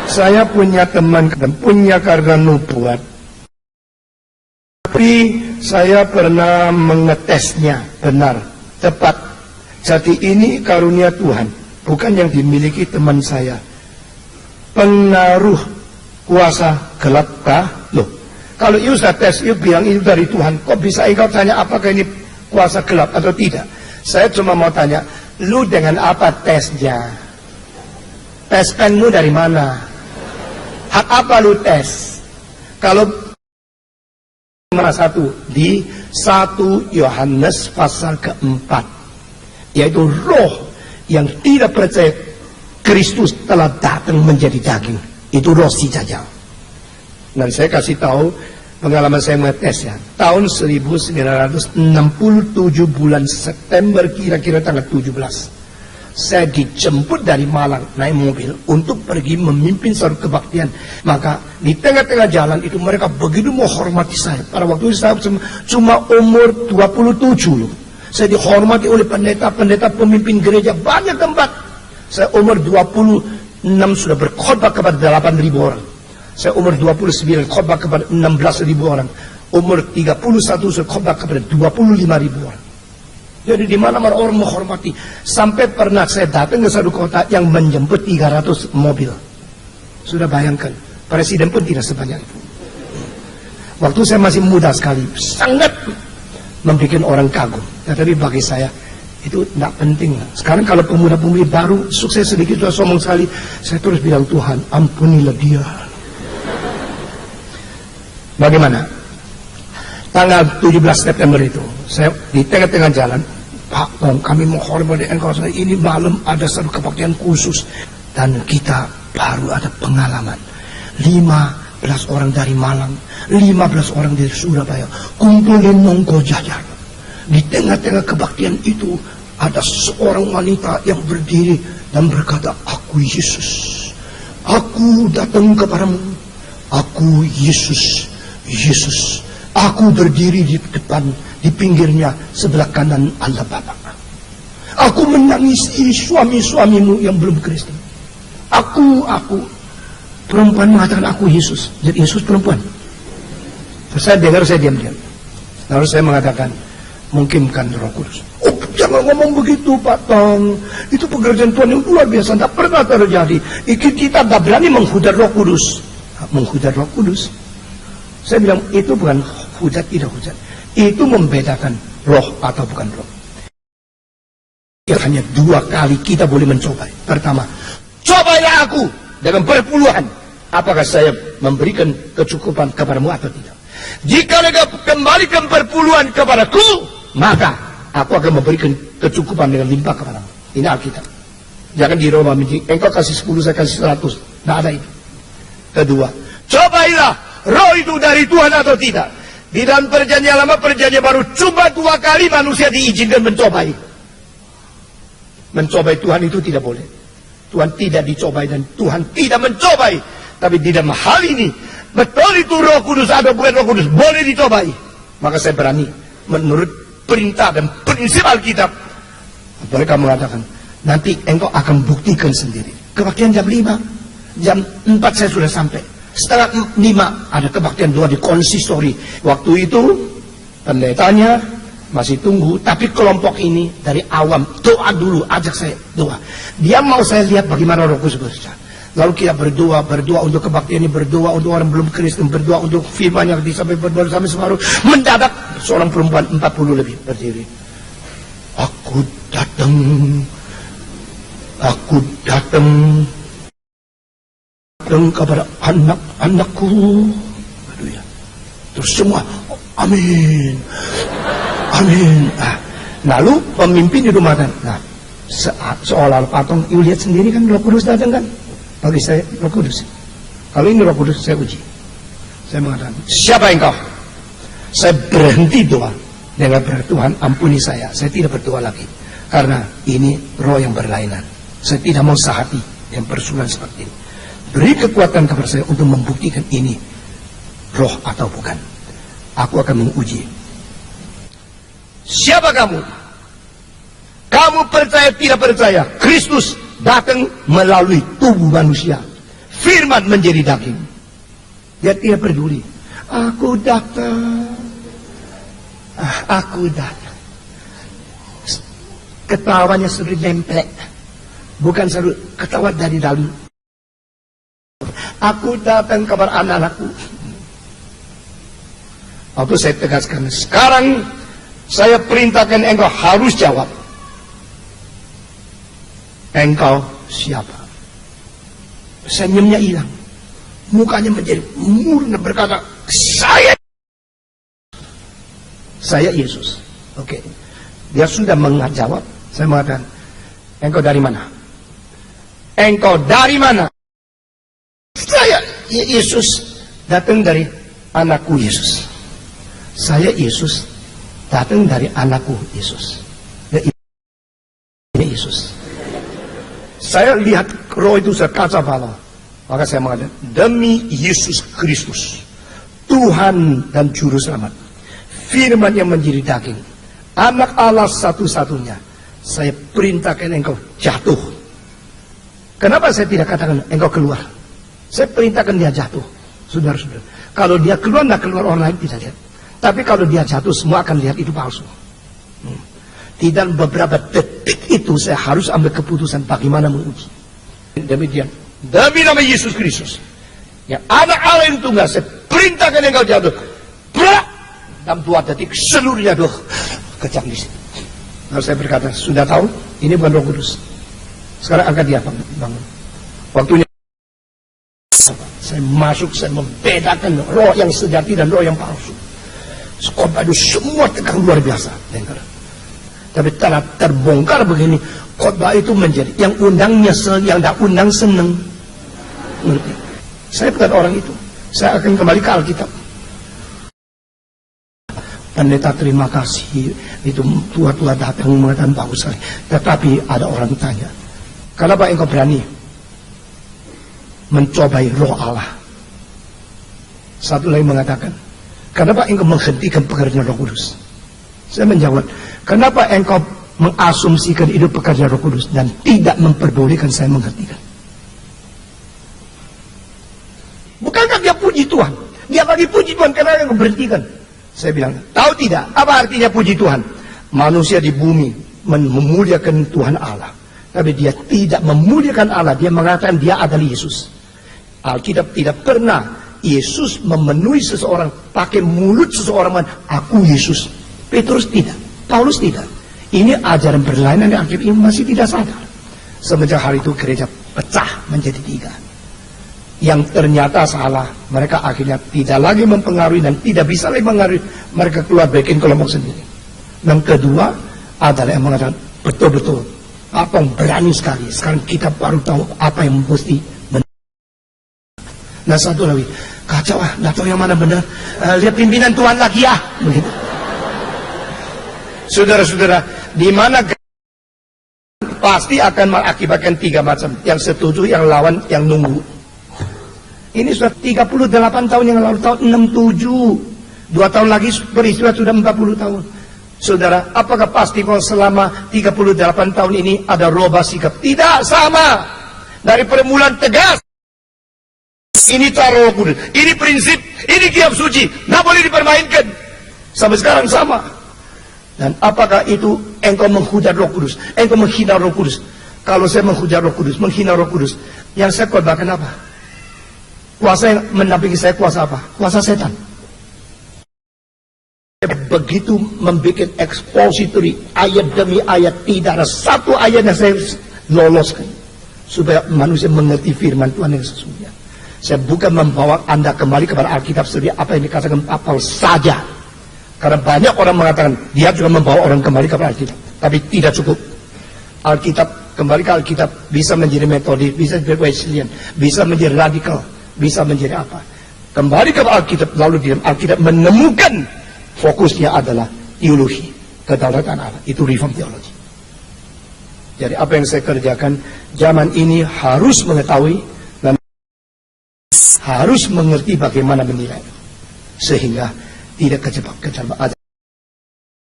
Saya punya teman dan punya karena nubuat. Tapi saya pernah mengetesnya benar, tepat. Jadi ini karunia Tuhan, bukan yang dimiliki teman saya. Pengaruh kuasa gelap kah? Loh, kalau you sudah tes, you bilang itu dari Tuhan, kok bisa engkau tanya apakah ini kuasa gelap atau tidak? Saya cuma mau tanya, lu dengan apa tesnya? Tes penmu dari mana? Hak apa lu tes? Kalau nomor 1 di 1 Yohanes pasal keempat, yaitu roh yang tidak percaya Kristus telah datang menjadi daging, itu roh si Dajjal. Dan saya kasih tahu pengalaman saya mengetes ya, tahun 1967 bulan September kira-kira tanggal 17, saya dijemput dari Malang naik mobil untuk pergi memimpin suatu kebaktian. Maka di tengah-tengah jalan itu mereka begitu menghormati saya. Pada waktu itu saya cuma umur 27 loh. Saya dihormati oleh pendeta-pendeta pemimpin gereja banyak tempat. Saya umur 26 sudah berkhotbah kepada 8.000 orang. Saya umur 29 khotbah kepada 16.000 orang. Umur 31 sudah khotbah kepada 25.000 orang. Jadi di mana-mana orang menghormati. Sampai pernah saya datang ke satu kota yang menjemput 300 mobil. Sudah bayangkan, presiden pun tidak sebanyak itu. Waktu saya masih muda sekali, sangat membuat orang kagum. Tetapi bagi saya itu tidak penting. Sekarang kalau pemuda-pemudi baru sukses sedikit sudah sombong sekali, saya terus bilang, Tuhan ampunilah dia. Bagaimana? Tanggal 17 September itu saya di tengah-tengah jalan, Pak Om, kami menghormati engkau, ini malam ada satu kebaktian khusus dan kita baru ada pengalaman. 15 orang dari Malang, 15 orang dari Surabaya kumpulin nongko jajar. Di tengah-tengah kebaktian itu ada seorang wanita yang berdiri dan berkata, aku Yesus, aku datang kepadamu, aku Yesus, Yesus, aku berdiri di depan, di pinggirnya sebelah kanan Allah Bapa. Aku menangisi suami-suamimu yang belum Kristen. Aku perempuan mengatakan aku Yesus. Jadi Yesus perempuan. Terus saya dengar, saya diam-diam. Lalu saya mengatakan, mungkin bukan Roh Kudus. Oh, jangan ngomong begitu Pak Tong. Itu pekerjaan Tuhan yang luar biasa, tidak pernah terjadi. Kita tidak berani menghujat Roh Kudus. Menghujat Roh Kudus. Saya bilang itu bukan hujat, tidak hujat. Itu membedakan roh atau bukan roh. Hanya 2 kali kita boleh mencoba. Pertama, cobalah aku dengan berpuluhan. Apakah saya memberikan kecukupan kepadamu atau tidak? Jika mereka kembalikan perpuluhan kepadaku, maka aku akan memberikan kecukupan dengan limpah kepadamu. Ini Alkitab. Jangan dirubah menjadi engkau kasih 10, saya kasih 100. Tidak ada itu. Kedua, cobailah roh itu dari Tuhan atau tidak. Di dalam perjanjian lama, perjanjian baru, cuma 2 kali manusia diizinkan mencobai. Mencobai Tuhan itu tidak boleh. Tuhan tidak dicobai dan Tuhan tidak mencobai. Tapi di dalam hal ini, betul itu Roh Kudus atau bukan Roh Kudus, boleh dicobai. Maka saya berani menurut perintah dan prinsip Alkitab. Mereka mengatakan, nanti engkau akan buktikan sendiri. Kebaktian jam 5, jam 4 saya sudah sampai. Setengah 5 ada kebaktian doa di konsistori. Waktu itu pendetanya masih tunggu, tapi kelompok ini dari awam doa dulu, ajak saya doa. Dia mau saya lihat bagaimana Roh Kudus bekerja. Lalu kita berdoa untuk kebaktian ini, berdoa untuk orang belum Kristen, berdoa untuk firman yang disampaikan, berdoa sampai separuh. Mendadak seorang perempuan 40 lebih berdiri. Aku datang kepada anak-anakku. Aduh ya. Terus semua, amin, amin. Lalu pemimpin itu mengatakan, nah, seolah-olah patung, you lihat sendiri kan Roh Kudus datang kan? Bagi saya Roh Kudus. Kalau ini Roh Kudus, saya uji. Saya mengatakan, siapa engkau? Saya berhenti doa dengan berkata, Tuhan ampuni saya tidak berdoa lagi. Karena ini roh yang berlainan. Saya tidak mau sehati yang bersulan seperti ini. Beri kekuatan kepada saya untuk membuktikan ini roh atau bukan. Aku akan menguji. Siapa kamu? Kamu percaya tidak percaya? Kristus datang melalui tubuh manusia. Firman firman menjadi daging. Dia tidak peduli. Aku datang. Aku datang. Ketawanya selalu nempel. Bukan selalu ketawa dari dalam. Aku datang kabar anak-anakku. Waktu saya tegaskan, sekarang saya perintahkan engkau harus jawab. Engkau siapa? Senyumnya hilang. Mukanya menjadi murni berkata, saya Yesus. Oke. Dia sudah menjawab. Saya mengatakan, engkau dari mana? Engkau dari mana? Saya Yesus, datang dari anakku Yesus. Saya Yesus, datang dari anakku Yesus. Ini Yesus. Saya lihat roh itu sekaca balau. Maka saya mengatakan, demi Yesus Kristus, Tuhan dan Juru Selamat, firman yang menjadi daging, anak Allah satu-satunya, saya perintahkan engkau jatuh. Kenapa saya tidak katakan engkau keluar? Saya perintahkan dia jatuh. Saudara-saudara, kalau dia keluar, tidak keluar, orang lain tidak lihat. Tapi kalau dia jatuh, semua akan lihat itu palsu. Di dalam beberapa detik itu saya harus ambil keputusan bagaimana menguji. Demikian, demi nama Yesus Kristus, yang anak Allah yang tunggal, saya perintahkan engkau jatuh. Brak! Dalam 2 detik seluruhnya kejang di sini. Lalu saya berkata, sudah tahu, ini bukan Roh Kudus. Sekarang angkat dia bangun. Waktunya saya masuk, saya membedakan roh yang sejati dan roh yang palsu. Khotbah itu semua tegang luar biasa. Tapi telah terbongkar begini, khotbah itu menjadi yang undang nyesel, yang tak undang seneng. Saya bukan orang itu. Saya akan kembali ke Alkitab. Pendeta terima kasih, itu tua-tua datang mengatakan bagus sekali. Tetapi ada orang tanya, kenapa engkau berani mencobai roh Allah? Satu lagi mengatakan, kenapa engkau menghentikan pekerjaan Roh Kudus? Saya menjawab, kenapa engkau mengasumsikan itu pekerjaan Roh Kudus dan tidak memperbolehkan saya menghentikan? Bukankah dia puji Tuhan? Dia bagi puji Tuhan, kenapa engkau berhentikan? Saya bilang, tahu tidak apa artinya puji Tuhan? Manusia di bumi memuliakan Tuhan Allah, tapi dia tidak memuliakan Allah. Dia mengatakan dia adalah Yesus. Alkitab tidak pernah Yesus memenuhi seseorang pakai mulut seseorang, aku Yesus. Petrus tidak, Paulus tidak. Ini ajaran berlainan yang akhir ini masih tidak sadar. Semenjak hari itu gereja pecah menjadi 3. Yang ternyata salah, mereka akhirnya tidak lagi mempengaruhi dan tidak bisa lagi mengaruhi. Mereka keluar bikin kelompok sendiri. Yang kedua adalah yang mengatakan betul-betul apa yang berani sekali. Sekarang kita baru tahu apa yang mesti. Nah satu lagi, kacau nggak tahu yang mana benar. Lihat pimpinan Tuhan lagi ya. Begitu. Saudara-saudara, di mana pasti akan mengakibatkan 3 macam. Yang setuju, yang lawan, yang nunggu. Ini sudah 38 tahun yang lalu, tahun 67. 2 tahun lagi peristiwa sudah 40 tahun. Saudara, apakah pasti kalau selama 38 tahun ini ada rubah sikap? Tidak, sama. Dari permulaan tegas. Ini cara Roh Kudus, ini prinsip, ini kitab suci, nggak boleh dipermainkan. Sampai sekarang sama. Dan apakah itu engkau menghujat Roh Kudus, engkau menghina Roh Kudus? Kalau saya menghujat Roh Kudus, menghina Roh Kudus, yang saya khotbahkan apa? Kuasa yang mendampingi saya kuasa apa? Kuasa setan. Begitu membuat expository ayat demi ayat, tidak ada satu ayat yang saya loloskan supaya manusia mengerti firman Tuhan yang sesungguhnya. Saya bukan membawa Anda kembali kepada Alkitab seperti apa yang dikatakan Paul saja. Karena banyak orang mengatakan dia juga membawa orang kembali kepada Alkitab, tapi tidak cukup. Alkitab, kembali ke Alkitab bisa menjadi metode, bisa menjadi Wesleyan, bisa menjadi radikal, bisa menjadi apa. Kembali ke Alkitab, lalu di dalam Alkitab menemukan fokusnya adalah teologi, kedaulatan Allah. Itu reform theology. Jadi apa yang saya kerjakan zaman ini harus mengetahui dan harus mengerti bagaimana menilai, sehingga tidak kejebak ke dalam